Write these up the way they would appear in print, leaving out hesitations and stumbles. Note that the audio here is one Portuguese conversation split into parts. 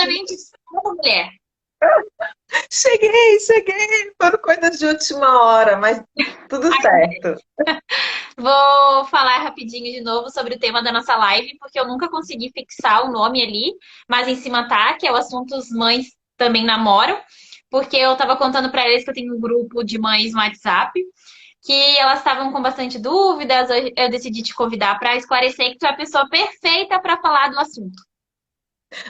exatamente como mulher. Cheguei. Foram coisas de última hora, mas tudo certo. Vou falar rapidinho de novo sobre o tema da nossa live, porque eu nunca consegui fixar o nome ali, mas em cima tá, que é o assunto Os Mães Também Namoram, porque eu tava contando pra eles que eu tenho um grupo de mães no WhatsApp, que elas estavam com bastante dúvidas, eu decidi te convidar para esclarecer que tu é a pessoa perfeita para falar do assunto.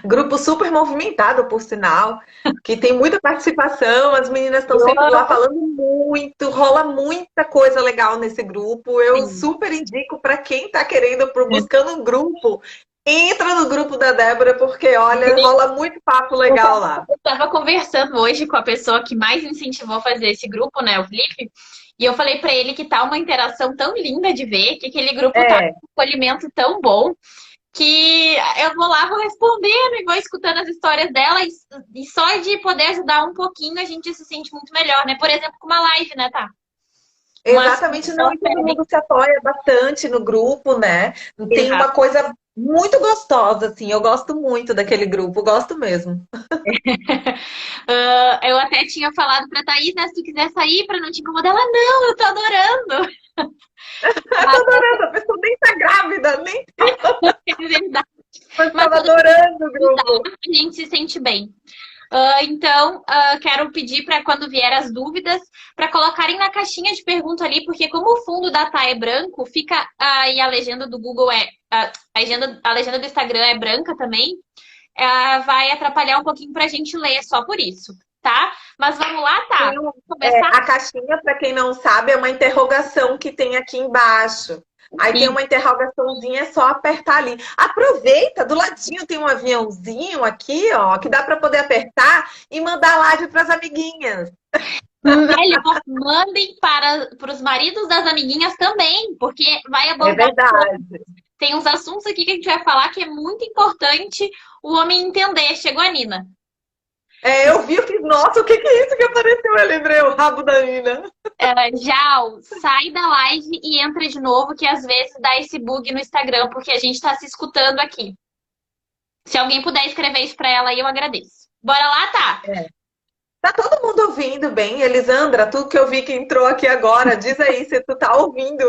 Grupo super movimentado, por sinal, que tem muita participação, as meninas estão sempre lá falando muito, rola muita coisa legal nesse grupo. Eu Sim. super indico para quem está querendo, buscando um grupo, entra no grupo da Débora, porque olha, rola muito papo legal lá. Eu estava conversando hoje com a pessoa que mais incentivou a fazer esse grupo, né, o Felipe, e eu falei para ele que tá uma interação tão linda de ver, que aquele grupo tá É, com um acolhimento tão bom, que eu vou lá, vou respondendo e vou escutando as histórias dela, e só de poder ajudar um pouquinho a gente se sente muito melhor, né? Por exemplo, com uma live, né, tá? Um assunto exatamente, não, e todo mundo se apoia bastante no grupo, né? Tem uma exato. coisa muito gostosa, assim, eu gosto muito daquele grupo, gosto mesmo. Eu até tinha falado pra Thaís, né, se tu quiser sair pra não te incomodar, ela, não, eu tô adorando. Eu tô adorando, a pessoa nem tá grávida, nem É verdade. mas Mas tava adorando o grupo. a gente se sente bem. Então, quero pedir para quando vier as dúvidas, para colocarem na caixinha de pergunta ali, porque como o fundo da Thay é branco, fica e a legenda do Google a legenda do Instagram é branca também, vai atrapalhar um pouquinho para a gente ler, só por isso, tá? Mas vamos lá, tá? Tem um- Vamos começar? a caixinha, para quem não sabe, é uma interrogação que tem aqui embaixo. Aí tem E uma interrogaçãozinha, é só apertar ali. Aproveita, do ladinho tem um aviãozinho aqui, ó, que dá para poder apertar e mandar live para as amiguinhas. melhor, mandem para os maridos das amiguinhas também, porque vai É abordar. verdade. Tem uns assuntos aqui que a gente vai falar que é muito importante o homem entender. Chegou a Nina. É, eu vi, eu fiz, nossa, o que que é isso que apareceu? Eu lembrei o rabo da Nina. Já, sai da live e entra de novo, que às vezes dá esse bug no Instagram, porque a gente tá se escutando aqui. Se alguém puder escrever isso pra ela aí, eu agradeço. Bora lá, tá? Tá todo mundo ouvindo bem? Elisandra, tu que eu vi que entrou aqui agora, diz aí se tu tá ouvindo.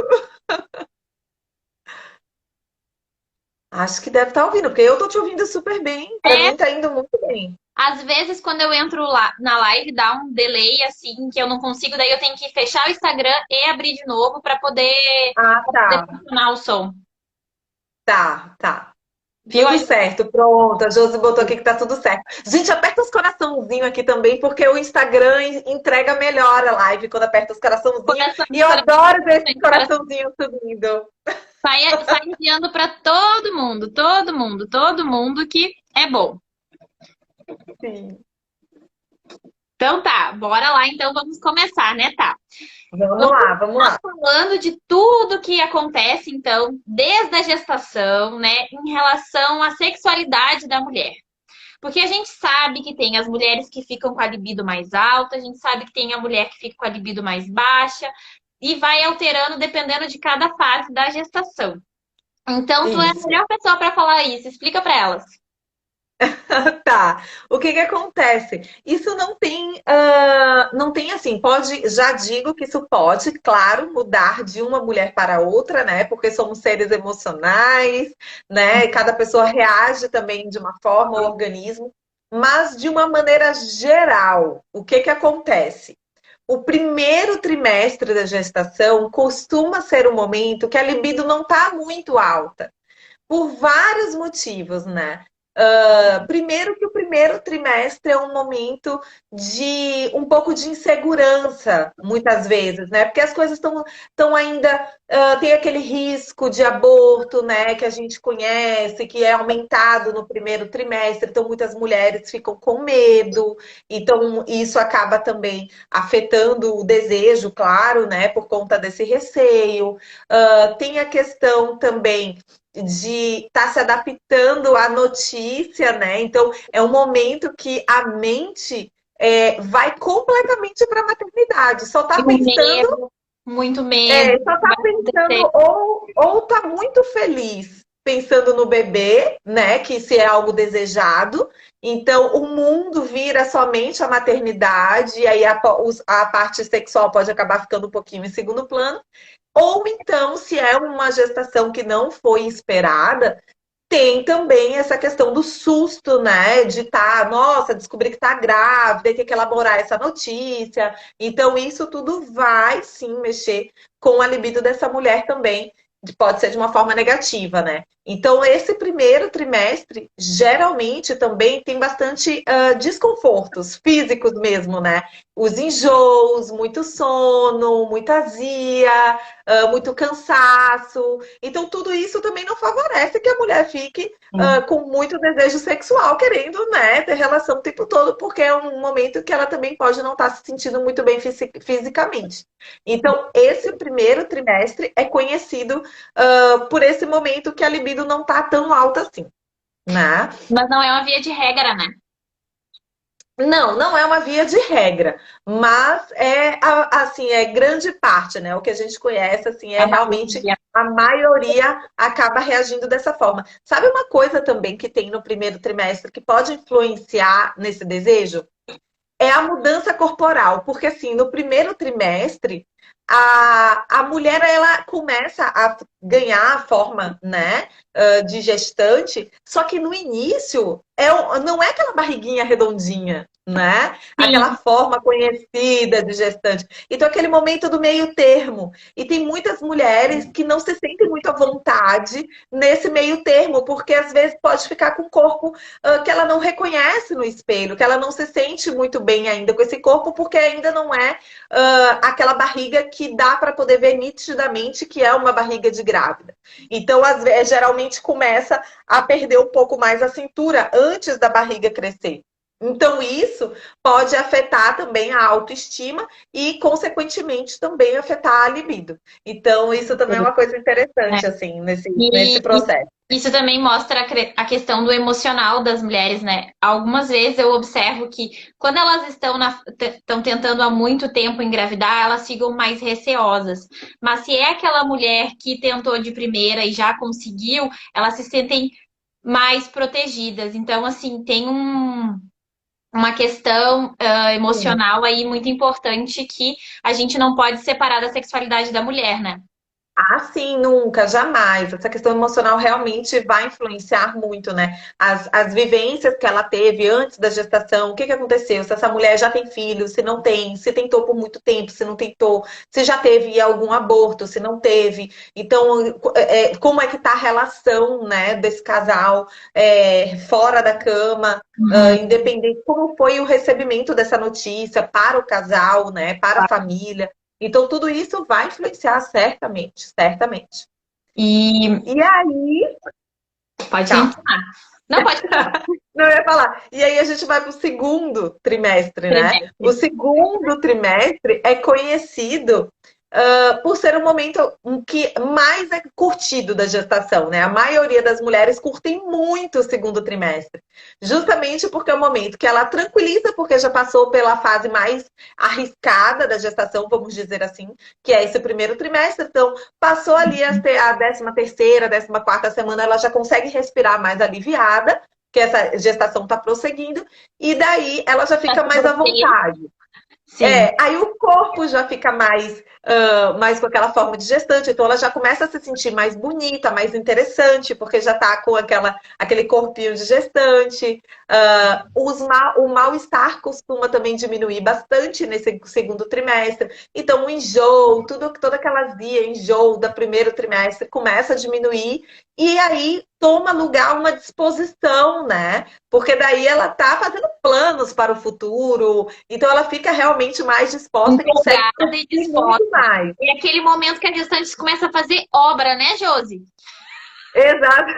Acho que deve estar ouvindo, porque eu tô te ouvindo super bem. Pra É, mim tá indo muito bem. às vezes quando eu entro lá na live, dá um delay assim, que eu não consigo, daí eu tenho que fechar o Instagram e abrir de novo Ah, pra poder tá. funcionar o som. Tá. Viu? Tudo certo, pronto. A Josi botou aqui que tá tudo certo. Gente, aperta os coraçãozinhos aqui também, porque o Instagram entrega melhor a live quando aperta os coraçãozinhos. Coração, E eu coração, adoro ver esses coraçãozinhos subindo. sai enviando pra todo mundo que é bom. Sim. Então tá, bora lá, então vamos começar, né, tá? Vamos Vamos lá, vamos começar lá. falando de tudo que acontece, então, desde a gestação, né, em relação à sexualidade da mulher. Porque a gente sabe que tem as mulheres que ficam com a libido mais alta, a gente sabe que tem a mulher que fica com a libido mais baixa, e vai alterando dependendo de cada fase da gestação. Então, tu é a Isso. melhor pessoa para falar isso, explica para elas. Tá. O que que acontece? Isso não tem assim, pode, já digo que isso pode, claro, mudar de uma mulher para outra, né? Porque somos seres emocionais, né? Cada pessoa reage também de uma forma, o organismo, mas de uma maneira geral, o que que acontece? O primeiro trimestre da gestação costuma ser o momento que a libido não está muito alta por vários motivos, né? Primeiro que o primeiro trimestre é um momento de um pouco de insegurança, muitas vezes, né? Porque as coisas estão ainda tem aquele risco de aborto, né? Que a gente conhece, que é aumentado no primeiro trimestre, então muitas mulheres ficam com medo, então isso acaba também afetando o desejo, claro, né? Por conta desse receio. Tem a questão também de estar se adaptando à notícia, né? Então, é um momento que a mente vai completamente para a maternidade. Muito medo, Só tá vai pensando acontecer. ou tá muito feliz. pensando no bebê, né? Que se é algo desejado. Então, o mundo vira somente a maternidade, e aí a parte sexual pode acabar ficando um pouquinho em segundo plano. Ou então, se é uma gestação que não foi esperada, tem também essa questão do susto, né? De estar, nossa, descobrir que está grávida e ter que elaborar essa notícia. Então, isso tudo vai sim mexer com a libido dessa mulher também. Pode ser de uma forma negativa, né? Então, esse primeiro trimestre, geralmente também tem bastante desconfortos físicos mesmo, né? Os enjoos, muito sono, muita azia, muito cansaço. Então, tudo isso também não favorece que a mulher fique com muito desejo sexual, querendo, né, ter relação o tempo todo, porque é um momento que ela também pode não estar se sentindo muito bem fisicamente. Então, esse primeiro trimestre é conhecido por esse momento que a libido não está tão alta assim, né? Mas não é uma via de regra, né? Não, não é uma via de regra, mas é assim, é grande parte, né? O que a gente conhece, assim, É é uma realmente via. a maioria acaba reagindo dessa forma. Sabe uma coisa também que tem no primeiro trimestre que pode influenciar nesse desejo? É a mudança corporal, porque assim, no primeiro trimestre, a mulher ela começa a ganhar a forma, né, de gestante, só que no início não é aquela barriguinha redondinha, né? Aquela Sim. forma conhecida de gestante. Então, aquele momento do meio termo. E tem muitas mulheres que não se sentem muito à vontade nesse meio termo, porque às vezes pode ficar com o corpo que ela não reconhece no espelho, que ela não se sente muito bem ainda com esse corpo, porque ainda não é aquela barriga que dá para poder ver nitidamente que é uma barriga de grávida. Então, às vezes, geralmente começa a perder um pouco mais a cintura antes da barriga crescer. Então, isso pode afetar também a autoestima e, consequentemente, também afetar a libido. Então, isso também é uma coisa interessante, assim, nesse E processo. isso também mostra a questão do emocional das mulheres, né? Algumas vezes eu observo que quando elas estão tentando há muito tempo engravidar, elas ficam mais receosas. Mas se é aquela mulher que tentou de primeira e já conseguiu, elas se sentem mais protegidas. Então, assim, tem uma questão Sim. emocional aí muito importante que a gente não pode separar da sexualidade da mulher, né? Ah, sim, nunca, jamais. Essa questão emocional realmente vai influenciar muito, né? As vivências que ela teve antes da gestação, o que que aconteceu? Se essa mulher já tem filho, se não tem, se tentou por muito tempo, se não tentou, se já teve algum aborto, se não teve. Então, como é que tá a relação, né, desse casal fora da cama, Uhum. independente, como foi o recebimento dessa notícia para o casal, né, para a família. Então, tudo isso vai influenciar certamente, certamente. E E aí, pode tá. entrar. Não pode Não, eu ia falar. E aí a gente vai para o segundo trimestre, né? O trimestre. segundo trimestre é conhecido por ser um momento que mais é curtido da gestação, né? A maioria das mulheres curtem muito o segundo trimestre, justamente porque é o momento que ela tranquiliza, porque já passou pela fase mais arriscada da gestação, vamos dizer assim, que é esse primeiro trimestre. Então, passou ali a 13ª, 14ª semana, ela já consegue respirar mais aliviada, que essa gestação está prosseguindo, e daí ela já Tá fica mais tudo à bem. vontade. Sim. Aí o corpo já fica mais com aquela forma de gestante, então ela já começa a se sentir mais bonita, mais interessante, porque já está com aquele corpinho de gestante. O mal-estar costuma também diminuir bastante nesse segundo trimestre. Então, o enjoo, toda aquela azia, enjoo do primeiro trimestre começa a diminuir, e aí toma lugar uma disposição, né? Porque daí ela tá fazendo planos para o futuro, então ela fica realmente mais disposta e consegue Empolgada e curtir disposta. muito mais. É aquele momento que a gestante começa a fazer obra, né, Josi? Exato.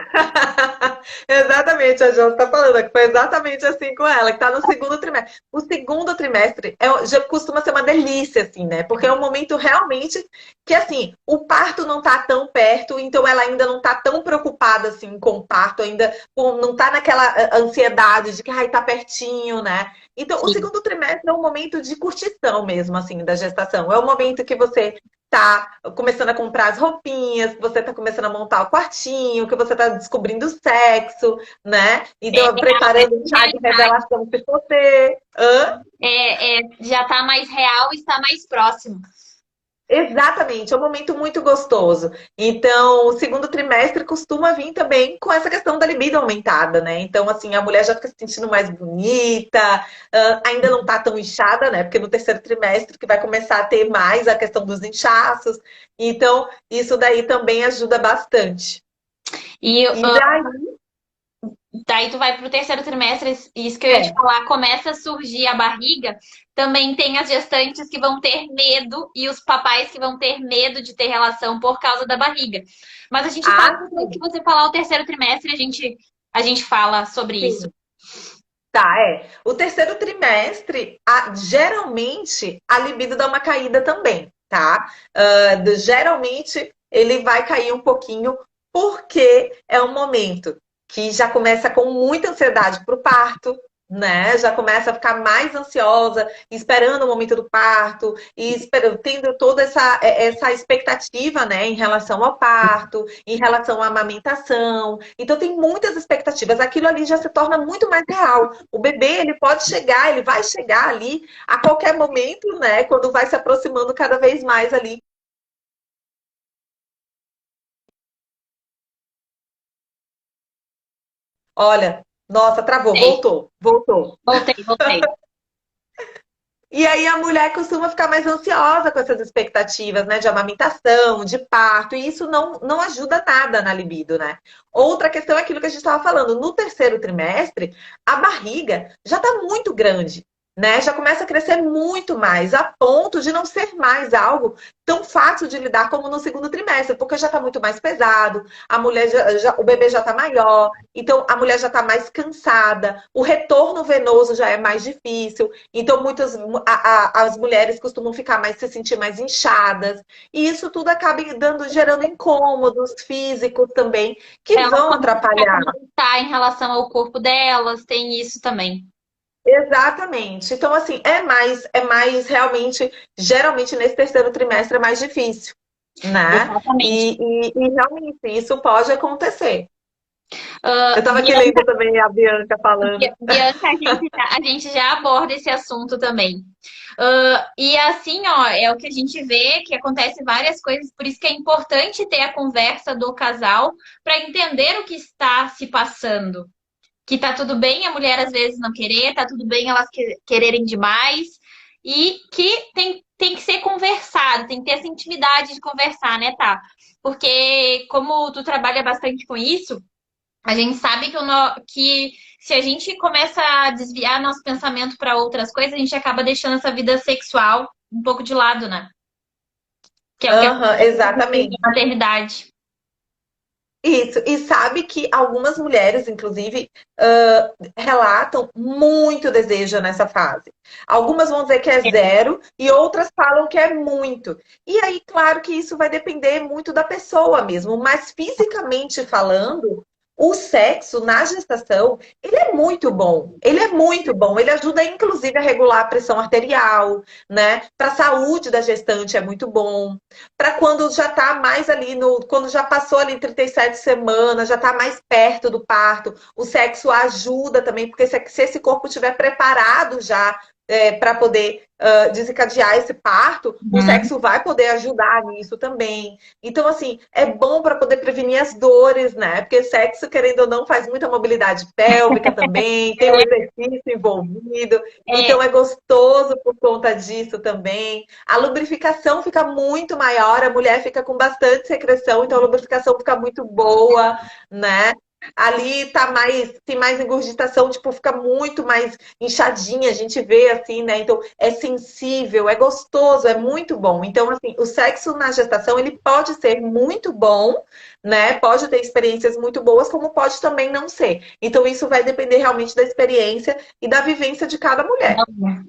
Exatamente, a Josi está falando que foi exatamente assim com ela, que está no segundo trimestre. O segundo trimestre já costuma ser uma delícia, assim, né? Porque é um momento realmente que, assim, o parto não está tão perto, então ela ainda não está tão preocupada, assim, com o parto, ainda não está naquela ansiedade de que, ai, tá pertinho, né? Então, o Sim. segundo trimestre é um momento de curtição mesmo, assim, da gestação. É um momento que você tá começando a comprar as roupinhas, que você tá começando a montar o quartinho, que você tá descobrindo o sexo, né? É Então, real, é preparando um chá de realidade. revelação se for ter. Hã? Já está mais real e está mais próximo. Exatamente, é um momento muito gostoso. Então, o segundo trimestre costuma vir também com essa questão da libido aumentada, né? Então, assim, a mulher já fica se sentindo mais bonita, ainda não tá tão inchada, né? Porque no terceiro trimestre que vai começar a ter mais a questão dos inchaços. Então, isso daí também ajuda bastante. E E daí, daí tu vai pro terceiro trimestre, isso que eu ia te é. falar, começa a surgir a barriga. Também tem as gestantes que vão ter medo e os papais que vão ter medo de ter relação por causa da barriga. Mas a gente fala Ah, depois que você falar o terceiro trimestre, a gente fala sobre isso. sim. Tá, é. O terceiro trimestre, geralmente, a libido dá uma caída também, tá? Geralmente, ele vai cair um pouquinho, porque é um momento que já começa com muita ansiedade para o parto, né? Já começa a ficar mais ansiosa, esperando o momento do parto, e esperando, tendo toda essa expectativa, né, em relação ao parto, em relação à amamentação. Então tem muitas expectativas. Aquilo ali já se torna muito mais real. O bebê, ele pode chegar, ele vai chegar ali a qualquer momento, né, quando vai se aproximando cada vez mais ali. Olha, nossa, travou, Voltei, voltou, voltou. voltei. E aí a mulher costuma ficar mais ansiosa com essas expectativas, né, de amamentação, de parto, e isso não ajuda nada na libido, né? Outra questão é aquilo que a gente estava falando, no terceiro trimestre, a barriga já está muito grande, né? Já começa a crescer muito mais, a ponto de não ser mais algo tão fácil de lidar como no segundo trimestre, porque já está muito mais pesado, a mulher o bebê já está maior, então a mulher já está mais cansada, o retorno venoso já é mais difícil. Então, as mulheres costumam ficar mais, se sentir mais inchadas. E isso tudo acaba gerando incômodos físicos também, que Elas vão podem atrapalhar. comentar em relação ao corpo delas, tem isso também. Exatamente. Então, assim, é mais realmente, geralmente nesse terceiro trimestre é mais difícil, né? Exatamente. E realmente isso pode acontecer. Eu estava aqui Bianca, lendo também a Bianca falando. Bianca, a gente já aborda esse assunto também. E assim, ó, é o que a gente vê, que acontece várias coisas, por isso que é importante ter a conversa do casal para entender o que está se passando. Que tá tudo bem a mulher às vezes não querer, tá tudo bem elas quererem demais, e que tem que ser conversado, tem que ter essa intimidade de conversar, né, tá? Porque como tu trabalha bastante com isso, a gente sabe que se a gente começa a desviar nosso pensamento para outras coisas, a gente acaba deixando essa vida sexual um pouco de lado, né? Que é o que Aham, acontece exatamente. na maternidade. Isso, e sabe que algumas mulheres, inclusive, relatam muito desejo nessa fase. Algumas vão dizer que é zero e outras falam que é muito. E aí, claro que isso vai depender muito da pessoa mesmo, mas fisicamente falando, o sexo na gestação, ele é muito bom. Ele é muito bom. Ele ajuda, inclusive, a regular a pressão arterial, né? Para a saúde da gestante é muito bom para quando já está mais ali quando já passou ali 37 semanas, já está mais perto do parto, o sexo ajuda também, porque se esse corpo estiver preparado já para poder desencadear esse parto, o Uhum. sexo vai poder ajudar nisso também. Então, assim, é bom para poder prevenir as dores, né? Porque sexo, querendo ou não, faz muita mobilidade pélvica também, tem o exercício envolvido, É, então é gostoso por conta disso também. A lubrificação fica muito maior, a mulher fica com bastante secreção, então a lubrificação fica muito boa, né? Ali tem mais engurgitação, tipo, fica muito mais inchadinha, a gente vê assim, né? Então é sensível, é gostoso, é muito bom. Então, assim, o sexo na gestação, ele pode ser muito bom, né? Pode ter experiências muito boas, como pode também não ser. Então, isso vai depender realmente da experiência e da vivência de cada mulher.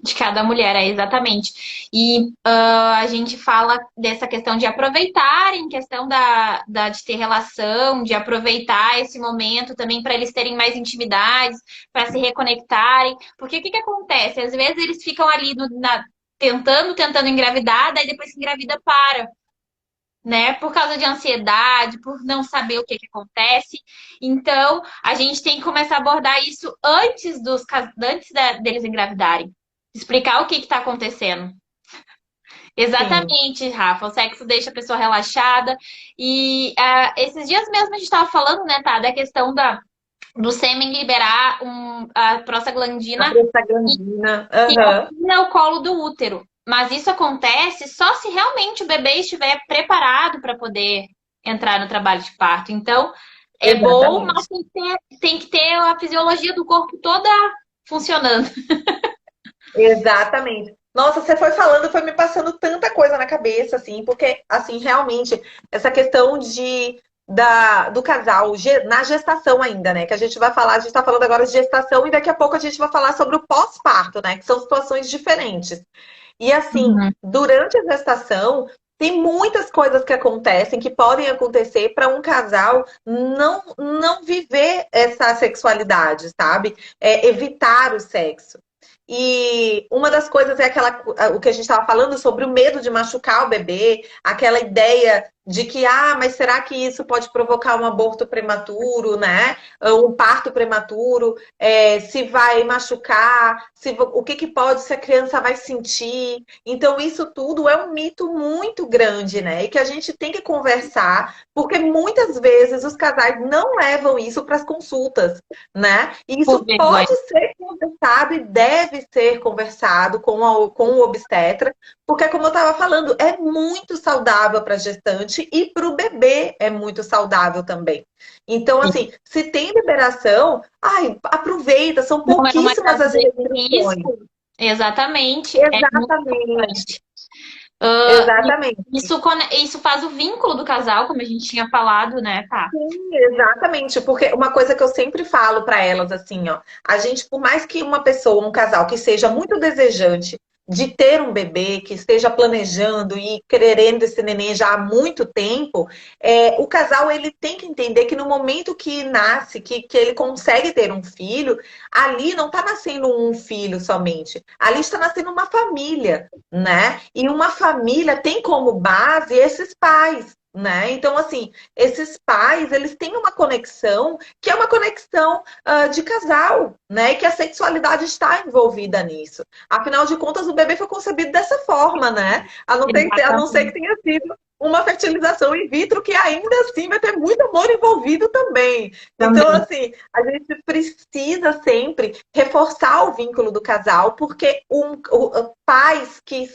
de cada mulher, é exatamente. E a gente fala dessa questão de aproveitar, em questão de ter relação, de aproveitar esse momento também para eles terem mais intimidades, para se reconectarem. Porque o que que acontece? Às vezes eles ficam ali tentando engravidar, daí depois que engravida para. né? Por causa de ansiedade, por não saber o que que acontece. Então, a gente tem que começar a abordar isso deles engravidarem. Explicar o que está acontecendo. Sim, Exatamente, Rafa. O sexo deixa a pessoa relaxada. E esses dias mesmo a gente estava falando, né, tá? Da questão do sêmen liberar a a prostaglandina prostaglandina. que Aham. é o colo do útero. Mas isso acontece só se realmente o bebê estiver preparado para poder entrar no trabalho de parto. Então, é bom, mas Exatamente. tem que ter a fisiologia do corpo toda funcionando. Exatamente. Nossa, você foi falando, foi me passando tanta coisa na cabeça, assim, porque, assim, realmente, essa questão do casal na gestação ainda, né? Que a gente vai falar, a gente tá falando agora de gestação e daqui a pouco a gente vai falar sobre o pós-parto, né? Que são situações diferentes. E, assim, Uhum. durante a gestação, tem muitas coisas que acontecem, que podem acontecer para um casal não viver essa sexualidade, sabe? Evitar o sexo. E uma das coisas é o que a gente estava falando sobre o medo de machucar o bebê, aquela ideia de que, mas será que isso pode provocar um aborto prematuro, né? Um parto prematuro, se vai machucar, o que pode, se a criança vai sentir. Então, isso tudo é um mito muito grande, né? E que a gente tem que conversar, porque muitas vezes os casais não levam isso para as consultas, né? E Por isso vergonha. pode ser conversado e deve ser conversado com o obstetra, porque, como eu estava falando, é muito saudável para a gestante e para o bebê é muito saudável também. Então, assim, se tem liberação, aproveita, são Não é uma pouquíssimas as gravidez de restrições. risco. Exatamente. É muito Exatamente, importante. E exatamente. isso faz o vínculo do casal, como a gente tinha falado, né, tá? Exatamente, porque uma coisa que eu sempre falo para elas assim, ó, a gente, por mais que uma pessoa, um casal que seja muito desejante de ter um bebê, que esteja planejando e querendo esse neném já há muito tempo, o casal ele tem que entender que no momento que nasce, que ele consegue ter um filho, ali não está nascendo um filho somente, ali está nascendo uma família, né? E uma família tem como base esses pais. Né? Então, assim, esses pais, eles têm uma conexão que é uma conexão de casal, né? E que a sexualidade está envolvida nisso. Afinal de contas, o bebê foi concebido dessa forma, né? A não ser que Exatamente. tenha sido uma fertilização in vitro, que ainda assim vai ter muito amor envolvido também. Então, Também. assim, a gente precisa sempre reforçar o vínculo do casal, porque pais que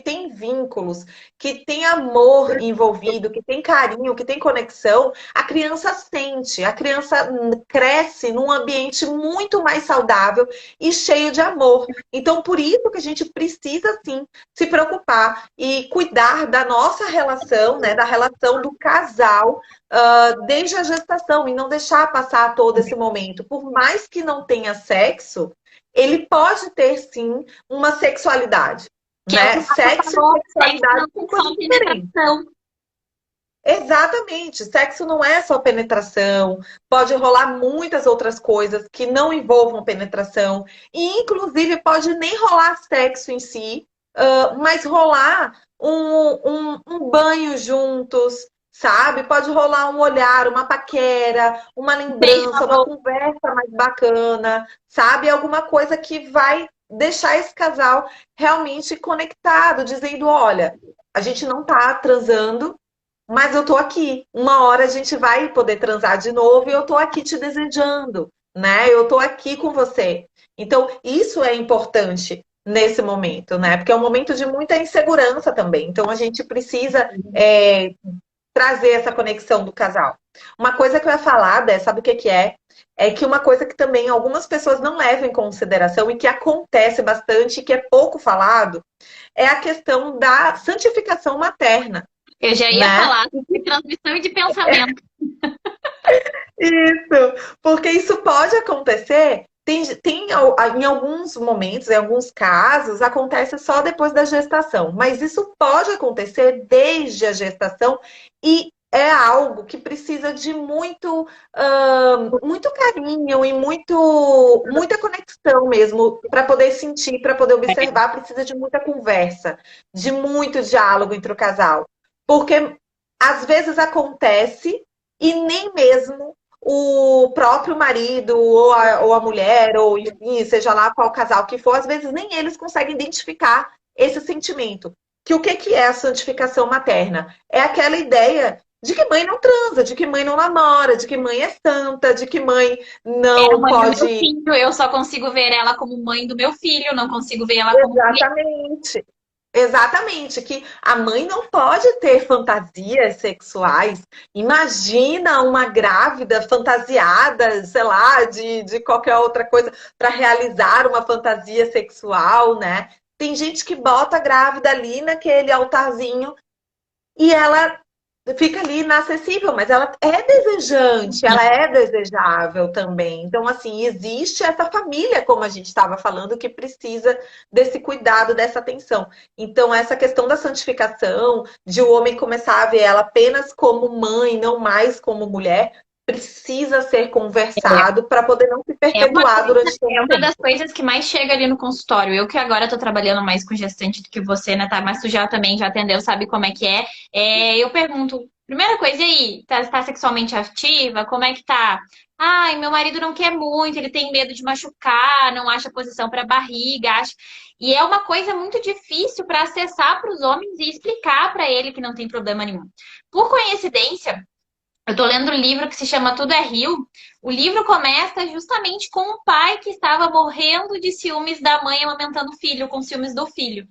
têm vínculos, que têm amor envolvido, que tem carinho, que tem conexão, a criança sente, a criança cresce num ambiente muito mais saudável e cheio de amor. Então, por isso que a gente precisa sim se preocupar e cuidar da nossa relação, né, da relação do casal, desde a gestação e não deixar passar todo esse momento. Por mais que não tenha sexo, ele pode ter sim uma sexualidade, Que é o que né? o Rafa Sexo e falou, sexo sexualidade não são tem coisas só diferentes. penetração. Exatamente. Sexo não é só penetração. Pode rolar muitas outras coisas que não envolvam penetração. E, inclusive, pode nem rolar sexo em si, mas rolar um banho juntos, sabe? Pode rolar um olhar, uma paquera, uma Beijo na lembrança, uma boca. conversa mais bacana, sabe? Alguma coisa que vai deixar esse casal realmente conectado, dizendo: olha, a gente não tá transando, mas eu tô aqui. Uma hora a gente vai poder transar de novo e eu tô aqui te desejando, né? Eu tô aqui com você. Então, isso é importante nesse momento, né? Porque é um momento de muita insegurança também. Então, a gente precisa trazer essa conexão do casal. Uma coisa que eu ia falar, Dé, sabe o que que é? É que uma coisa que também algumas pessoas não levam em consideração e que acontece bastante e que é pouco falado é a questão da santificação materna, Eu já ia né? falar de transmissão de pensamento. Isso, porque isso pode acontecer. Em alguns momentos, em alguns casos, acontece só depois da gestação, mas isso pode acontecer desde a gestação e é algo que precisa de muito carinho e muita conexão mesmo para poder sentir, para poder observar. Precisa de muita conversa, de muito diálogo entre o casal, porque às vezes acontece e nem mesmo o próprio marido ou a mulher, ou enfim, seja lá qual casal que for, às vezes nem eles conseguem identificar esse sentimento. Que o que é a santificação materna? É aquela ideia de que mãe não transa, de que mãe não namora, de que mãe é santa, de que mãe É a não mãe do meu pode. filho, eu só consigo ver ela como mãe do meu filho, não consigo ver ela como mulher. Exatamente. Exatamente, que a mãe não pode ter fantasias sexuais. Imagina uma grávida fantasiada, sei lá, de qualquer outra coisa para realizar uma fantasia sexual, né? Tem gente que bota a grávida ali naquele altarzinho e ela fica ali inacessível, mas ela é desejante, ela é desejável também. Então, assim, existe essa família, como a gente estava falando, que precisa desse cuidado, dessa atenção. Então, essa questão da santificação, de o homem começar a ver ela apenas como mãe, não mais como mulher, precisa ser conversado para poder não se perpetuar durante É tanto uma tempo. das coisas que mais chega ali no consultório. Eu que agora tô trabalhando mais com gestante do que você, né, tá? Mas tu já também já atendeu, sabe como é que é. Eu pergunto, primeira coisa, e aí, tá sexualmente ativa? Como é que tá? Ai, meu marido não quer muito, ele tem medo de machucar, não acha posição pra barriga, acha... E é uma coisa muito difícil para acessar para os homens e explicar para ele que não tem problema nenhum. Por coincidência, eu tô lendo um livro que se chama Tudo é Rio. O livro começa justamente com o pai que estava morrendo de ciúmes da mãe amamentando o filho, com ciúmes do filho.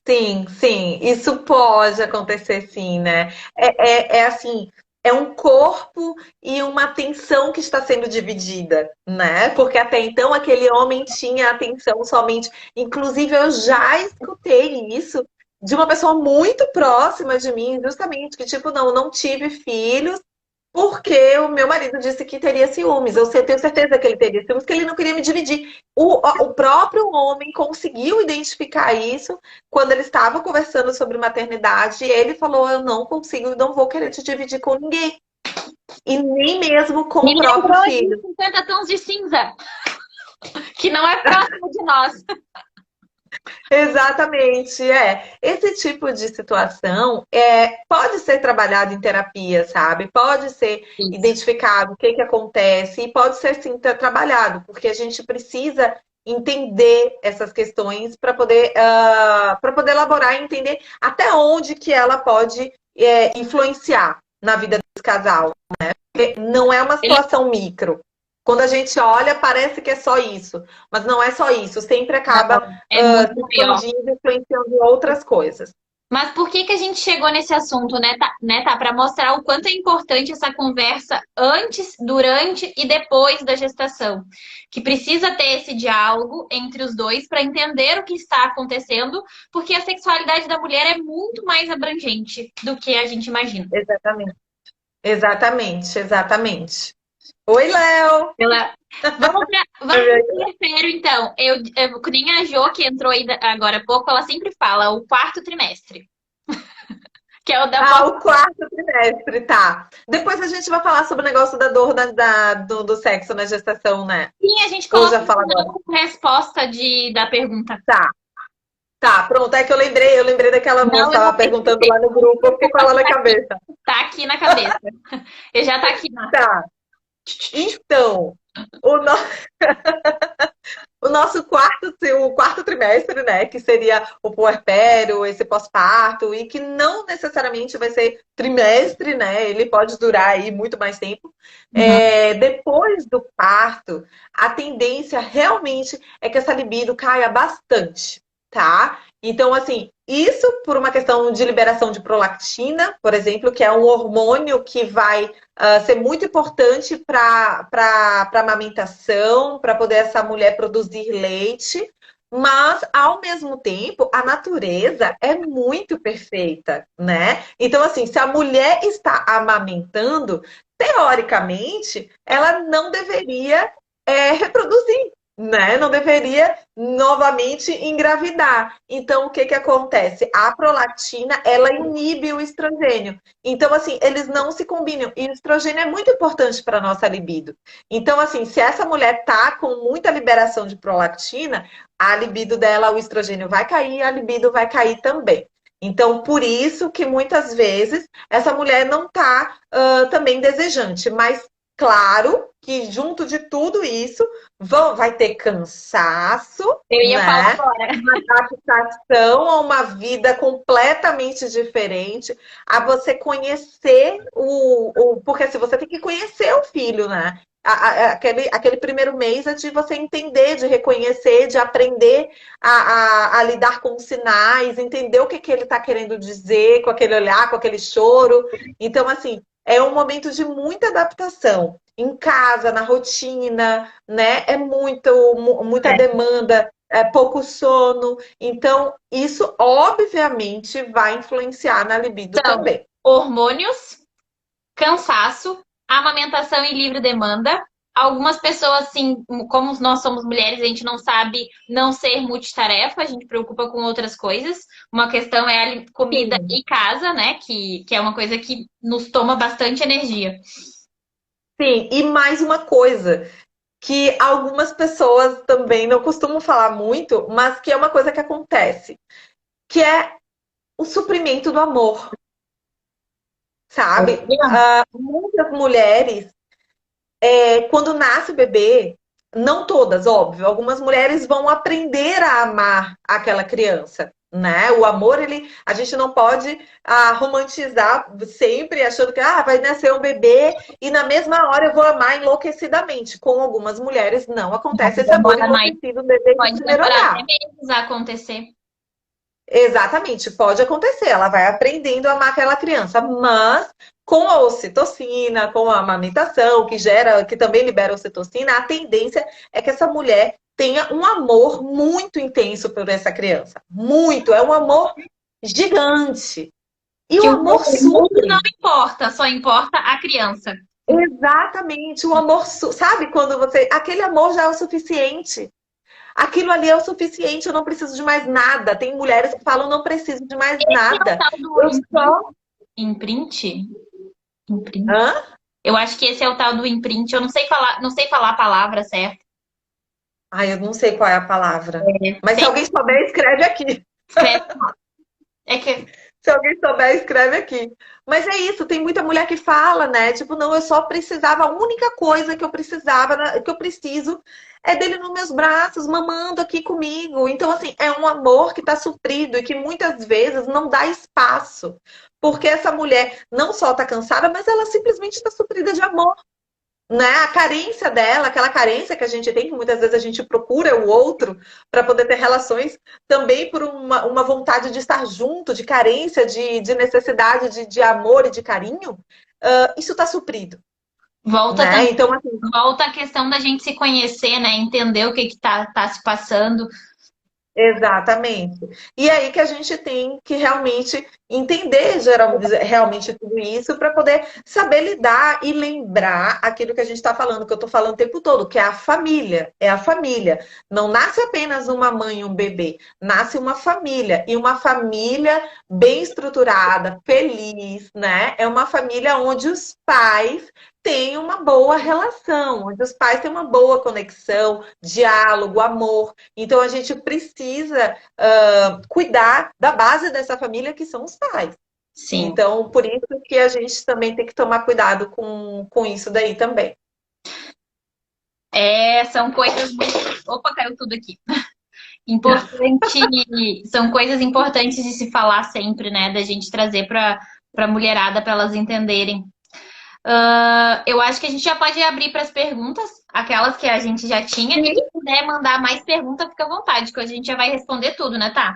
Sim, sim, isso pode acontecer sim, né? É assim, é um corpo e uma atenção que está sendo dividida, né? Porque até então aquele homem tinha atenção somente. Inclusive, eu já escutei isso de uma pessoa muito próxima de mim, justamente, que tipo, não tive filhos, porque o meu marido disse que teria ciúmes. Tenho certeza que ele teria ciúmes, que ele não queria me dividir. O próprio homem conseguiu identificar isso quando ele estava conversando sobre maternidade. E ele falou: Eu não consigo, não vou querer te dividir com ninguém. E nem mesmo com Me o próprio lembrou de filho. 50 tons de cinza, que não é próximo de nós. Exatamente, é. Esse tipo de situação pode ser trabalhado em terapia, sabe? Pode ser Isso. identificado o que que acontece e pode ser sim trabalhado, porque a gente precisa entender essas questões para poder elaborar e entender até onde que ela pode influenciar na vida desse casal. Porque não é uma Ele situação micro. Quando a gente olha, parece que é só isso. Mas não é só isso. Sempre acaba não, é muito se maior. expandindo, influenciando outras coisas. Mas por que que a gente chegou nesse assunto, né, tá? Para mostrar o quanto é importante essa conversa antes, durante e depois da gestação. Que precisa ter esse diálogo entre os dois para entender o que está acontecendo, porque a sexualidade da mulher é muito mais abrangente do que a gente imagina. Exatamente. Exatamente, exatamente. Oi, Léo! Pela... Vamos pro terceiro, então. Que nem a Jo, que entrou aí agora há pouco, ela sempre fala o quarto trimestre, que é o da Ah, o quarto trimestre, tá. Depois a gente vai falar sobre o negócio da dor do sexo na gestação, né? Sim, a gente Ou coloca já no fala final agora? como resposta da pergunta. Tá, tá, pronto. É que eu lembrei daquela moça Não, que eu não estava perguntando lá no grupo, eu fiquei com ela na cabeça. tá aqui na cabeça. Eu já tá aqui. Tá. Então, o, no- o nosso o quarto trimestre, né, que seria o puerpério, esse pós-parto, e que não necessariamente vai ser trimestre, né, ele pode durar aí muito mais tempo. Uhum. Depois do parto, a tendência realmente é que essa libido caia bastante, tá? Então, assim, isso por uma questão de liberação de prolactina, por exemplo, que é um hormônio que vai ser muito importante para a amamentação, para poder essa mulher produzir leite, mas ao mesmo tempo a natureza é muito perfeita, né? Então, assim, se a mulher está amamentando, teoricamente, ela não deveria reproduzir. Né? Não deveria novamente engravidar. Então, o que que acontece? A prolactina, ela inibe o estrogênio. Então, assim, eles não se combinam. E o estrogênio é muito importante para a nossa libido. Então, assim, se essa mulher tá com muita liberação de prolactina, a libido dela, o estrogênio vai cair, a libido vai cair também. Então, por isso que muitas vezes essa mulher não está também desejante. Mas, claro que junto de tudo isso, vai ter cansaço, Eu ia falar né? agora. Uma adaptação a uma vida completamente diferente, a você conhecer porque assim, você tem que conhecer o filho, né? Aquele primeiro mês é de você entender, de reconhecer, de aprender a lidar com os sinais, entender o que, que ele está querendo dizer com aquele olhar, com aquele choro. Então, assim, é um momento de muita adaptação. Em casa, na rotina, né? É muita É. demanda, é pouco sono. Então, isso obviamente vai influenciar na libido São também. hormônios, cansaço, amamentação em livre demanda. Algumas pessoas, assim, como nós somos mulheres, a gente não sabe não ser multitarefa, a gente preocupa com outras coisas. Uma questão é a comida Sim. e casa, né? Que é uma coisa que nos toma bastante energia. Sim, e mais uma coisa que algumas pessoas também não costumam falar muito, mas que é uma coisa que acontece, que é o suprimento do amor, sabe? Muitas mulheres, quando nasce o bebê, não todas, óbvio, algumas mulheres vão aprender a amar aquela criança. Né? O amor, a gente não pode romantizar sempre achando que vai nascer um bebê e na mesma hora eu vou amar enlouquecidamente. Com algumas mulheres não acontece esse amor Demora mais, enlouquecido desde o pode primeiro demorar até olhar. meses a acontecer. Exatamente, pode acontecer, ela vai aprendendo a amar aquela criança, mas com a ocitocina, com a amamentação, que também libera ocitocina, a tendência é que essa mulher tenha um amor muito intenso por essa criança. Muito, é um amor gigante. E o Que amor o mundo não supre. importa, só importa a criança. Exatamente, o amor, sabe quando aquele amor já é o suficiente. Aquilo ali é o suficiente, eu não preciso de mais nada. Tem mulheres que falam, não preciso de mais Esse é o nada. tal do Eu só. imprint? Imprint? Hã? Eu acho que esse é o tal do imprint. Eu não sei falar, não sei falar a palavra certa. Ai, eu não sei qual é a palavra. Mas se Tem, alguém souber, escreve aqui. escreve. É que Se alguém souber, escreve aqui. Mas é isso, tem muita mulher que fala, né? Tipo, não, eu só precisava, a única coisa que eu precisava, que eu preciso, é dele nos meus braços, mamando aqui comigo. Então, assim, é um amor que está suprido e que muitas vezes não dá espaço. Porque essa mulher não só está cansada, mas ela simplesmente está suprida de amor. Né? A carência dela, aquela carência que a gente tem, que muitas vezes a gente procura o outro para poder ter relações, também por uma vontade de estar junto, de carência, de necessidade de amor e de carinho, isso está suprido. volta Né? também, Então, assim, volta a questão da gente se conhecer, né? Entender o que que tá se passando. exatamente. E aí que a gente tem que realmente entender realmente tudo isso para poder saber lidar e lembrar aquilo que a gente está falando, que eu estou falando o tempo todo, que é a família. É a família. Não nasce apenas uma mãe e um bebê, nasce uma família. E uma família bem estruturada, feliz, né? É uma família onde os pais têm uma boa relação, onde os pais têm uma boa conexão, diálogo, amor. Então a gente precisa cuidar da base dessa família, que são os pais. Sim. Então, por isso que a gente também tem que tomar cuidado com isso daí também. É, são coisas muito. Opa, caiu tudo aqui. Importante, são coisas importantes de se falar sempre, né? Da gente trazer para mulherada para elas entenderem. Eu acho que a gente já pode abrir para as perguntas, aquelas que a gente já tinha. E Sim. quem puder mandar mais pergunta, fica à vontade, que hoje a gente já vai responder tudo, né, tá?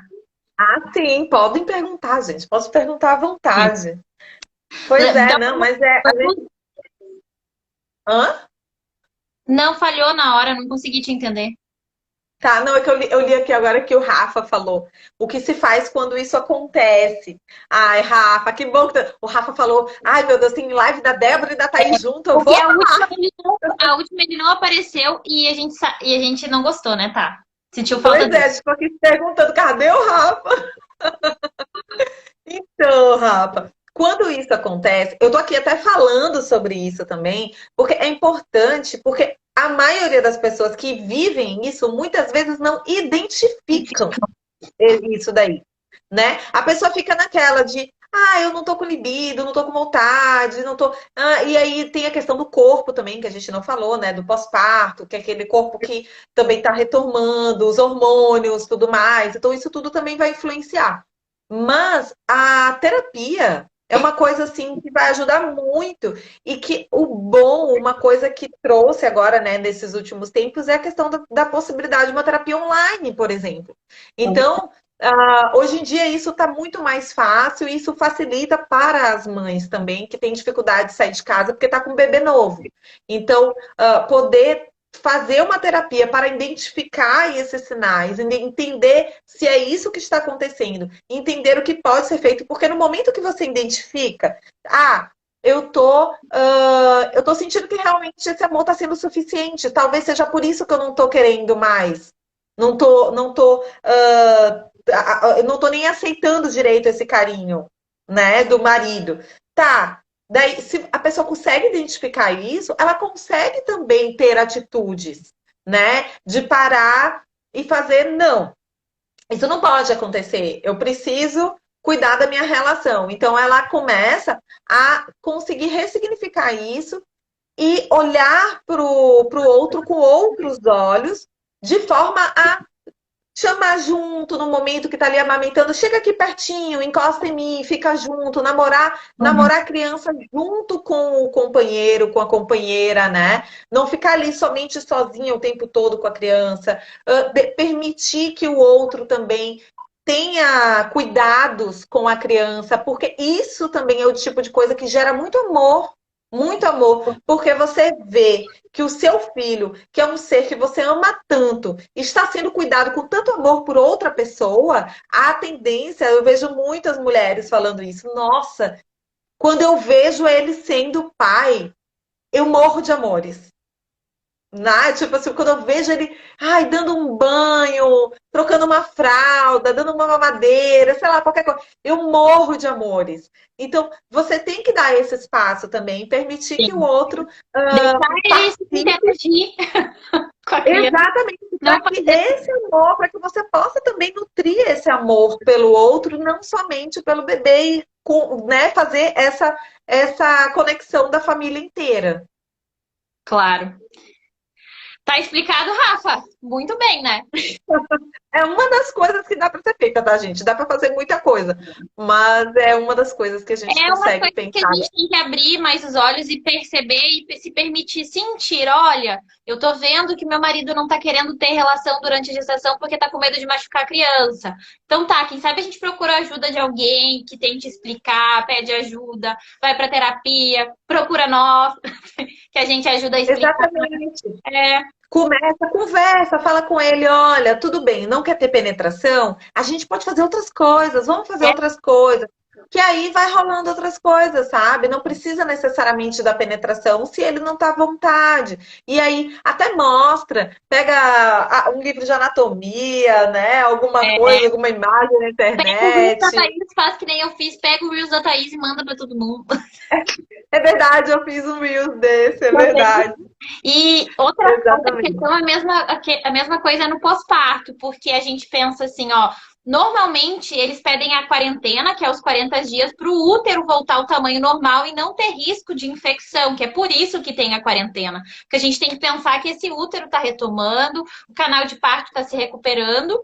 Ah, sim, podem perguntar, gente. Posso perguntar à Sim. vontade. Pois é, Então, não, mas é. A gente... Hã? não falhou na hora, não consegui te entender. Tá, não, é que eu li aqui agora que o Rafa falou. O que se faz quando isso acontece? Ai, Rafa, que bom que o Rafa falou. Ai, meu Deus, tem live da Débora e da Thaís junto. Eu Porque vou. a última ele não apareceu e a gente não gostou, né, tá? Sentiu falta Pois dele. é, tipo aqui se perguntando, cadê o Rafa? Então, Rafa, quando isso acontece, eu tô aqui até falando sobre isso também, porque é importante, porque a maioria das pessoas que vivem isso muitas vezes não identificam isso daí. né? A pessoa fica naquela de, eu não tô com libido, não tô com vontade, não tô. E aí tem a questão do corpo também, que a gente não falou, né? Do pós-parto, que é aquele corpo que também tá retomando, os hormônios, tudo mais. Então, isso tudo também vai influenciar. Mas a terapia é uma coisa assim que vai ajudar muito e que o bom, uma coisa que trouxe agora, né, nesses últimos tempos, é a questão da possibilidade de uma terapia online, por exemplo. Então, hoje em dia isso está muito mais fácil e isso facilita para as mães também que têm dificuldade de sair de casa porque está com um bebê novo. Então, poder fazer uma terapia para identificar esses sinais, entender se é isso que está acontecendo, entender o que pode ser feito, porque no momento que você identifica, eu tô sentindo que realmente esse amor está sendo suficiente. Talvez seja por isso que eu não tô querendo mais. Eu não tô nem aceitando direito esse carinho, né, do marido. Tá. Daí, se a pessoa consegue identificar isso, ela consegue também ter atitudes, né, de parar e fazer não. Isso não pode acontecer. Eu preciso cuidar da minha relação. Então, ela começa a conseguir ressignificar isso e olhar para o outro com outros olhos, de forma a chamar junto no momento que tá ali amamentando, chega aqui pertinho, encosta em mim, fica junto, namorar a criança junto com o companheiro, com a companheira, né? Não ficar ali somente sozinha o tempo todo com a criança, permitir que o outro também tenha cuidados com a criança, porque isso também é o tipo de coisa que gera muito amor, porque você vê que o seu filho, que é um ser que você ama tanto, está sendo cuidado com tanto amor por outra pessoa, a tendência, eu vejo muitas mulheres falando isso, nossa, quando eu vejo ele sendo pai, eu morro de amores. Né? Tipo assim, quando eu vejo ele, dando um banho, trocando uma fralda, dando uma mamadeira, sei lá, qualquer coisa, eu morro de amores. Então, você tem que dar esse espaço também, permitir que o Sim. outro Deixar ele se participe. interagir com a criança. Exatamente, Não para que esse amor, para que você possa também nutrir esse amor pelo outro, não somente pelo bebê, e né, fazer essa conexão da família inteira. Claro. Tá explicado, Rafa. Muito bem, né? É uma das coisas que dá para ser feita, tá, gente? Dá para fazer muita coisa, mas é uma das coisas que a gente É uma consegue coisa que a pensar. gente tem que abrir mais os olhos e perceber e se permitir sentir. Olha, eu tô vendo que meu marido não tá querendo ter relação durante a gestação porque tá com medo de machucar a criança. Então tá, quem sabe a gente procura a ajuda de alguém que tente explicar, pede ajuda, vai pra terapia, procura nós, que a gente ajuda a explicar. Exatamente. É, Começa, conversa, fala com ele, olha, tudo bem, não quer ter penetração? A gente pode fazer outras coisas, vamos fazer é, outras coisas. Que aí vai rolando outras coisas, sabe? Não precisa necessariamente da penetração se ele não tá à vontade. E aí até mostra, pega um livro de anatomia, né? Alguma é. coisa, alguma imagem na Pega o Reels da internet. Thaís, faz que nem eu fiz, pega o Reels da Thaís e manda pra todo mundo. É verdade, eu fiz um Reels desse, é verdade. E outra Exatamente. questão, a mesma coisa no pós-parto, porque a gente pensa assim, ó, normalmente eles pedem a quarentena, que é os 40 dias, para o útero voltar ao tamanho normal e não ter risco de infecção, que é por isso que tem a quarentena. Porque a gente tem que pensar que esse útero está retomando, o canal de parto está se recuperando,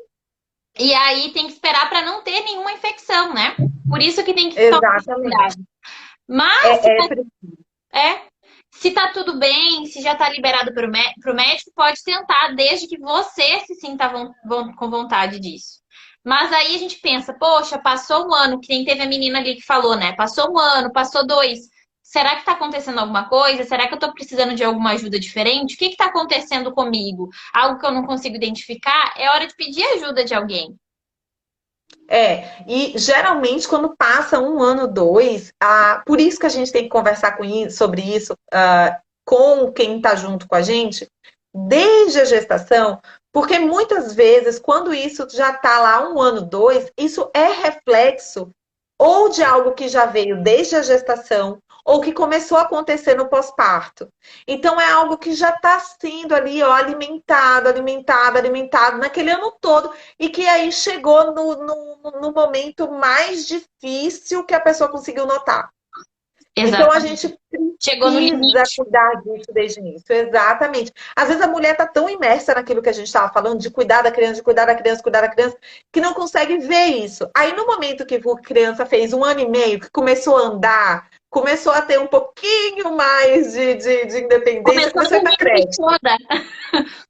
e aí tem que esperar para não ter nenhuma infecção, né? Por isso que tem que tomar Exatamente. cuidado. Mas É, é, é. Se tá tudo bem, se já tá liberado pro médico, pode tentar, desde que você se sinta com vontade disso. Mas aí a gente pensa, poxa, passou um ano, que nem teve a menina ali que falou, né? Passou um ano, passou dois. Será que tá acontecendo alguma coisa? Será que eu tô precisando de alguma ajuda diferente? O que que tá acontecendo comigo? Algo que eu não consigo identificar? É hora de pedir ajuda de alguém. e geralmente quando passa um ano, dois, por isso que a gente tem que conversar sobre isso com quem está junto com a gente, desde a gestação, porque muitas vezes, quando isso já está lá um ano, dois, isso é reflexo ou de algo que já veio desde a gestação, ou que começou a acontecer no pós-parto. Então é algo que já está sendo ali, ó, alimentado naquele ano todo, e que aí chegou no momento mais difícil que a pessoa conseguiu notar. Então a Exatamente. gente Chegou no precisa limite. cuidar disso desde o início, exatamente. Às vezes a mulher está tão imersa naquilo que a gente estava falando, de cuidar da criança, de cuidar da criança, cuidar da criança, que não consegue ver isso. Aí no momento que a criança fez 1 ano e meio, que começou a andar, começou a ter um pouquinho mais de independência, Começou a começou a ir para dormir a noite creche. toda.